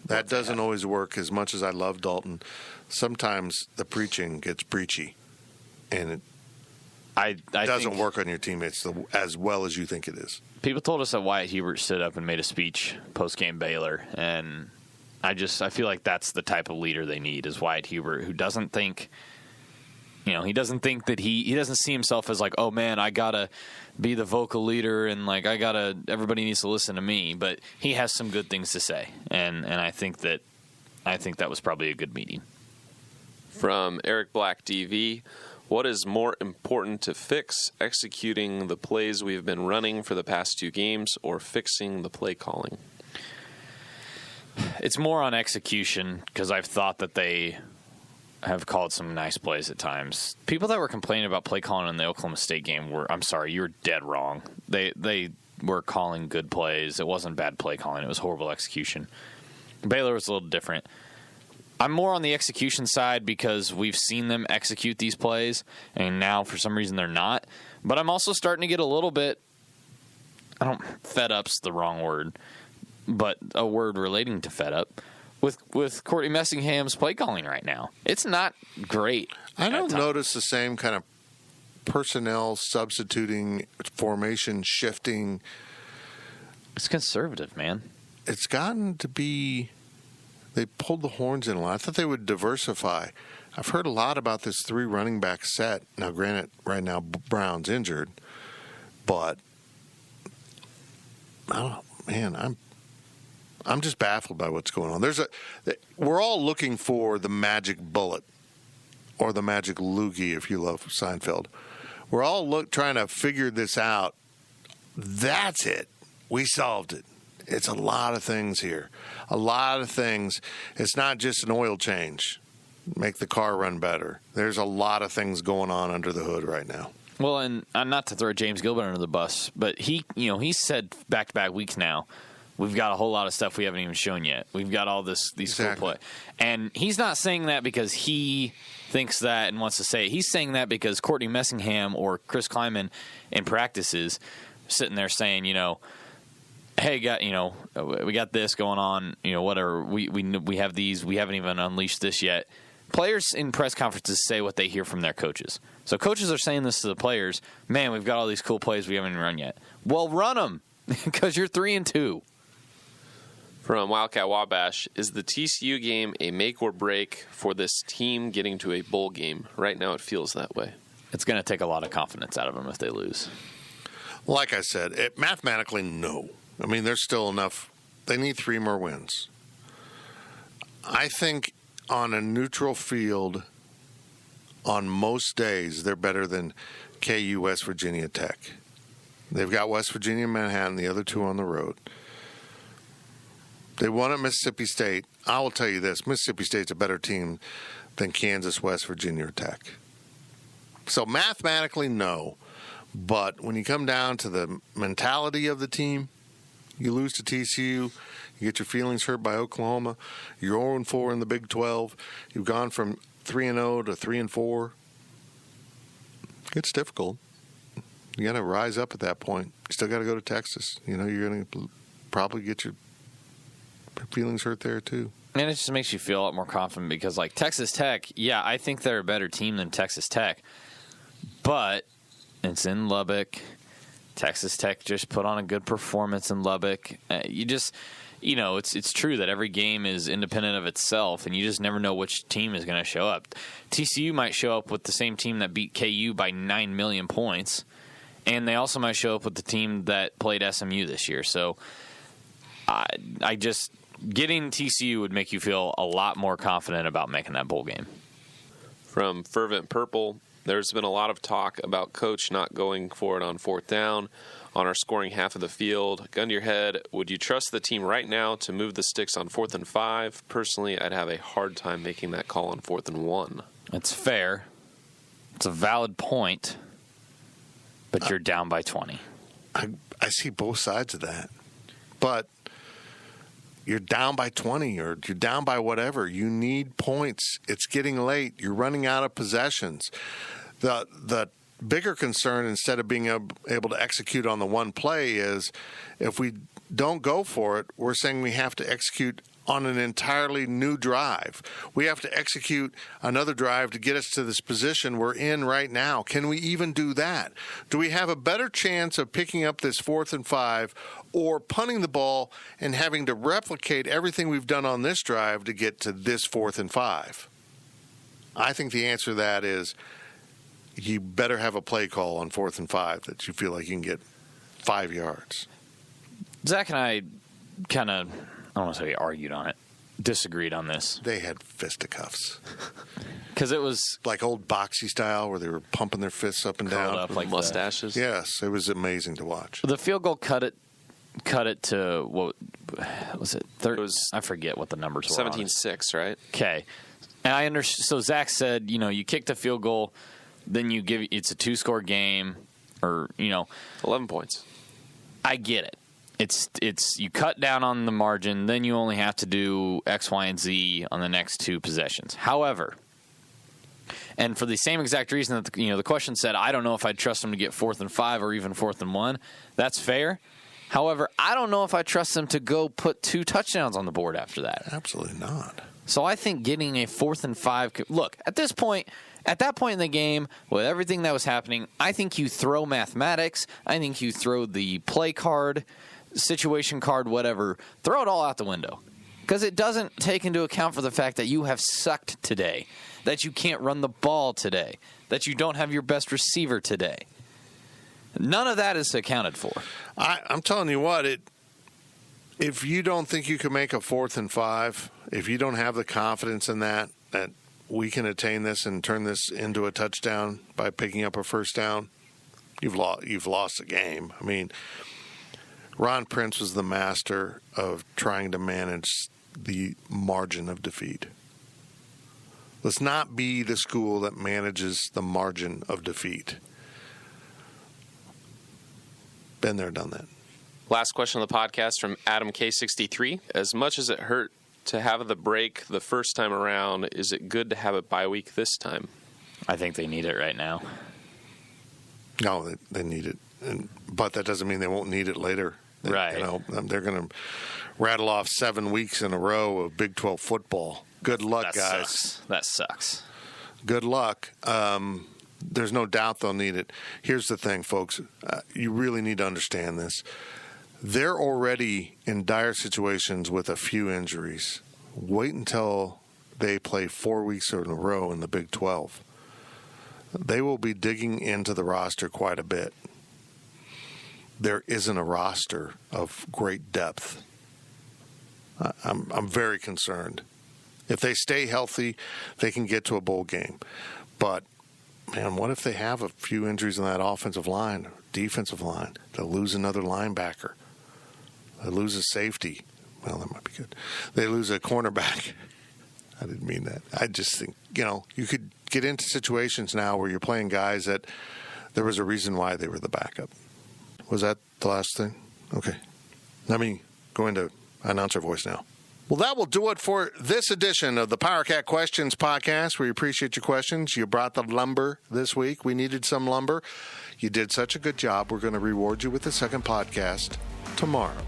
That doesn't always work. As much as I love Dalton, sometimes the preaching gets preachy, and it doesn't work on your teammates as well as you think it is. People told us that Wyatt Hubert stood up and made a speech post-game Baylor, and I feel like that's the type of leader they need, is Wyatt Hubert, who doesn't think, he doesn't think that he doesn't see himself as like, oh man, I gotta be the vocal leader and like everybody needs to listen to me, but he has some good things to say, and I think that was probably a good meeting. From Eric Black DV, what is more important to fix, executing the plays we've been running for the past 2 games or fixing the play calling? It's more on execution, because I've thought that they have called some nice plays at times. People that were complaining about play calling in the Oklahoma State game I'm sorry, you were dead wrong. They were calling good plays. It wasn't bad play calling. It was horrible execution. Baylor was a little different. I'm more on the execution side because we've seen them execute these plays, and now for some reason they're not. But I'm also starting to get a little bit, fed up's the wrong word, but a word relating to fed up, with Courtney Messingham's play calling right now. It's not great. I don't notice the same kind of personnel substituting, formation shifting. It's conservative, man. It's gotten to be, they pulled the horns in a lot. I thought they would diversify. I've heard a lot about this 3 running back set. Now, granted, right now Brown's injured, but I don't know, man, I'm just baffled by what's going on. We're all looking for the magic bullet or the magic loogie, if you love Seinfeld. We're all trying to figure this out. That's it. We solved it. It's a lot of things here. A lot of things. It's not just an oil change. Make the car run better. There's a lot of things going on under the hood right now. Well, and not to throw James Gilbert under the bus, but he said back-to-back weeks now, we've got a whole lot of stuff we haven't even shown yet. We've got all these cool play. And he's not saying that because he thinks that and wants to say it. He's saying that because Courtney Messingham or Chris Kleiman in practices sitting there saying, hey, we got this going on, whatever. We have these. We haven't even unleashed this yet. Players in press conferences say what they hear from their coaches. So coaches are saying this to the players. Man, we've got all these cool plays we haven't even run yet. Well, run them because you're 3-2. From Wildcat Wabash, is the TCU game a make or break for this team getting to a bowl game? Right now it feels that way. It's going to take a lot of confidence out of them if they lose. Like I said, mathematically, no. I mean, there's still enough. They need 3 more wins. I think on a neutral field, on most days, they're better than KU, West Virginia Tech. They've got West Virginia and Manhattan, the other 2 on the road. They won at Mississippi State. I will tell you this, Mississippi State's a better team than Kansas, West Virginia, or Tech. So mathematically, no. But when you come down to the mentality of the team, you lose to TCU, you get your feelings hurt by Oklahoma, you're 0-4 in the Big 12, you've gone from 3-0 to 3-4. It's difficult. You got to rise up at that point. You still got to go to Texas. You're going to probably get your feelings hurt there too. And it just makes you feel a lot more confident because, like, Texas Tech, yeah, I think they're a better team than Texas Tech. But it's in Lubbock. Texas Tech just put on a good performance in Lubbock. It's true that every game is independent of itself, and you just never know which team is going to show up. TCU might show up with the same team that beat KU by 9 million points, and they also might show up with the team that played SMU this year. So getting TCU would make you feel a lot more confident about making that bowl game. From Fervent Purple, There's been a lot of talk about coach not going for it on fourth down on our scoring half of the field. Gun to your head, would you trust the team right now to move the sticks on 4th and 5? Personally, I'd have a hard time making that call on 4th and 1. It's fair. It's a valid point, but you're down by 20. I see both sides of that. But you're down by 20 or you're down by whatever. You need points. It's getting late. You're running out of possessions. The bigger concern, instead of being able to execute on the one play, is if we don't go for it, we're saying we have to execute on an entirely new drive. We have to execute another drive to get us to this position we're in right now. Can we even do that? Do we have a better chance of picking up this 4th and 5 or punting the ball and having to replicate everything we've done on this drive to get to this 4th and 5? I think the answer to that is you better have a play call on 4th and 5 that you feel like you can get 5 yards. Zach and I kind of, I don't want to say argued on it, disagreed on this. They had fisticuffs. Because it was like old boxy style where they were pumping their fists up and down. Up like mustaches. Yes, it was amazing to watch. The field goal cut it to, what was it? I forget what the numbers were. 17-6, right? Okay. And I understand. So Zach said, you kick the field goal, then it's a 2-score game, or 11 points. I get it. It's you cut down on the margin, then you only have to do X, Y, and Z on the next 2 possessions. However, and for the same exact reason that the question said, I don't know if I'd trust them to get 4th and 5 or even 4th and 1. That's fair. However, I don't know if I trust them to go put 2 touchdowns on the board after that. Absolutely not. So I think getting a 4th and 5. Look, at that point in the game, with everything that was happening, I think you throw mathematics. I think you throw the play card, situation card, whatever. Throw it all out the window. Because it doesn't take into account for the fact that you have sucked today, that you can't run the ball today, that you don't have your best receiver today. None of that is accounted for. I'm telling you what, if you don't think you can make a 4th and 5, if you don't have the confidence in that we can attain this and turn this into a touchdown by picking up a first down, you've lost the game. I mean, Ron Prince was the master of trying to manage the margin of defeat. Let's not be the school that manages the margin of defeat. Been there, done that. Last question of the podcast from Adam K63. As much as it hurt to have the break the first time around, is it good to have a bye week this time? I think they need it right now. No, they need it. But that doesn't mean they won't need it later. Right. They're going to rattle off 7 weeks in a row of Big 12 football. Good luck, guys. That sucks. Good luck. There's no doubt they'll need it. Here's the thing, folks. You really need to understand this. They're already in dire situations with a few injuries. Wait until they play 4 weeks in a row in the Big 12. They will be digging into the roster quite a bit. There isn't a roster of great depth. I'm very concerned. If they stay healthy, they can get to a bowl game. But, man, what if they have a few injuries on that offensive line, defensive line? They'll lose another linebacker. They lose a safety. Well, that might be good. They lose a cornerback. I didn't mean that. I just think, you could get into situations now where you're playing guys that there was a reason why they were the backup. Was that the last thing? Okay. Let me go into announcer voice now. Well, that will do it for this edition of the PowerCat Questions podcast. We appreciate your questions. You brought the lumber this week. We needed some lumber. You did such a good job. We're going to reward you with a second podcast tomorrow.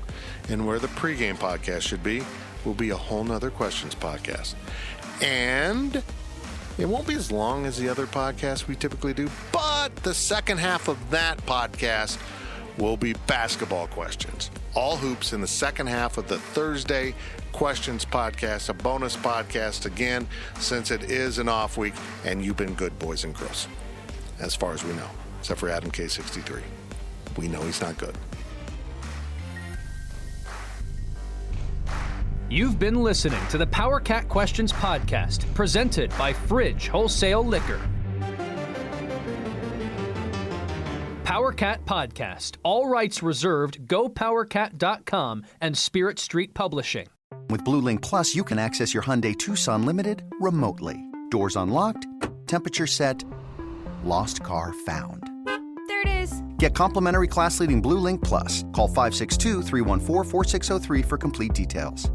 And where the pregame podcast should be will be a whole nother questions podcast. And it won't be as long as the other podcasts we typically do, but the second half of that podcast will be basketball questions. All hoops in the second half of the Thursday Questions podcast, a bonus podcast again, since it is an off week, and you've been good, boys and girls, as far as we know, except for Adam K63. We know he's not good. You've been listening to the PowerCat Questions podcast, presented by Fridge Wholesale Liquor. PowerCat Podcast. All rights reserved. GoPowerCat.com and Spirit Street Publishing. With Blue Link Plus, you can access your Hyundai Tucson Limited remotely. Doors unlocked, temperature set, lost car found. There it is. Get complimentary class-leading Blue Link Plus. Call 562-314-4603 for complete details.